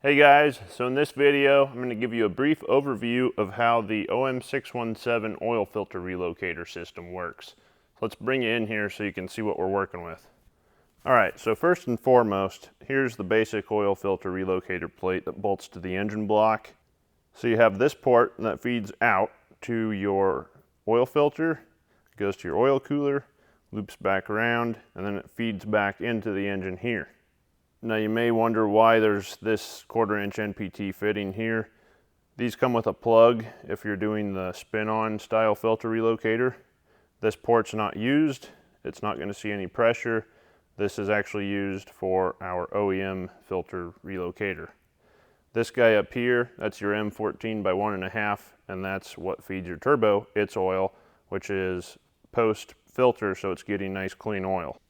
Hey guys, so in this video I'm going to give you a brief overview of how the OM617 oil filter relocator system works. Let's bring you in here so you can see what we're working with. Alright, so first and foremost, here's the basic oil filter relocator plate that bolts to the engine block. So you have this port that feeds out to your oil filter, goes to your oil cooler, loops back around, and then it feeds back into the engine here. Now you may wonder why there's this 1/4 inch NPT fitting here. These come with a plug if you're doing the spin-on style filter relocator. This port's not used. It's not going to see any pressure. This is actually used for our OEM filter relocator. This guy up here, that's your M14 by 1.5, and that's what feeds your turbo its oil, which is post filter, so it's getting nice clean oil.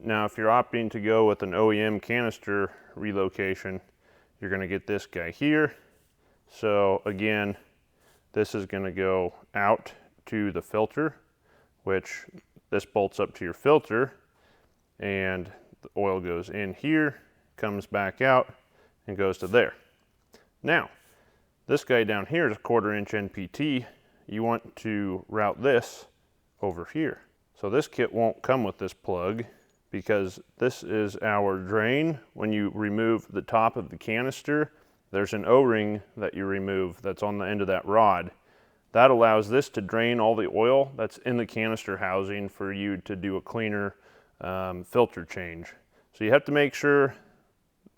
Now, if you're opting to go with an OEM canister relocation, you're going to get this guy here. So again, this is going to go out to the filter, which this bolts up to your filter, and the oil goes in here, comes back out, and goes to there. Now, this guy down here is a 1/4 inch NPT. You want to route this over here. So this kit won't come with this plug, because this is our drain. When you remove the top of the canister, there's an O-ring that you remove that's on the end of that rod. That allows this to drain all the oil that's in the canister housing for you to do a cleaner filter change. So you have to make sure,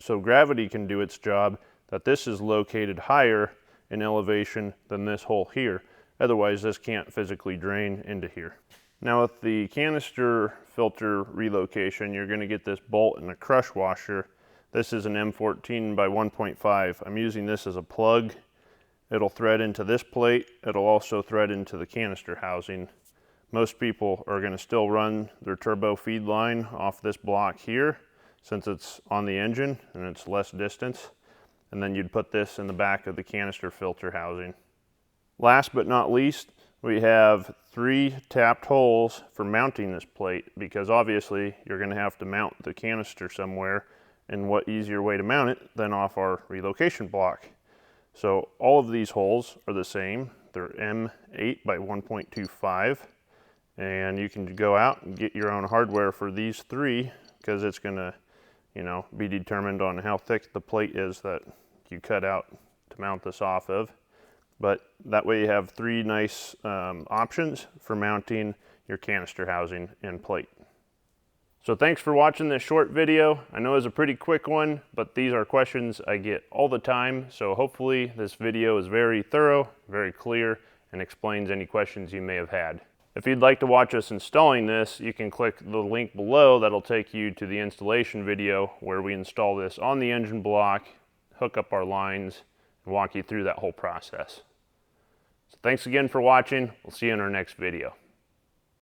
so gravity can do its job, that this is located higher in elevation than this hole here. Otherwise, this can't physically drain into here. Now with the canister filter relocation, you're going to get this bolt and a crush washer. This is an M14 by 1.5. I'm using this as a plug. It'll thread into this plate. It'll also thread into the canister housing. Most people are going to still run their turbo feed line off this block here, since it's on the engine and it's less distance. And then you'd put this in the back of the canister filter housing. Last but not least, we have 3 tapped holes for mounting this plate, because obviously you're going to have to mount the canister somewhere, and what easier way to mount it than off our relocation block. So all of these holes are the same. They're M8 by 1.25, and you can go out and get your own hardware for these 3, because it's going to, be determined on how thick the plate is that you cut out to mount this off of. But that way you have 3 nice options for mounting your canister housing and plate. So thanks for watching this short video. I know it's a pretty quick one, but these are questions I get all the time. So hopefully this video is very thorough, very clear, and explains any questions you may have had. If you'd like to watch us installing this, you can click the link below. That'll take you to the installation video where we install this on the engine block, hook up our lines, and walk you through that whole process. So thanks again for watching. We'll see you in our next video.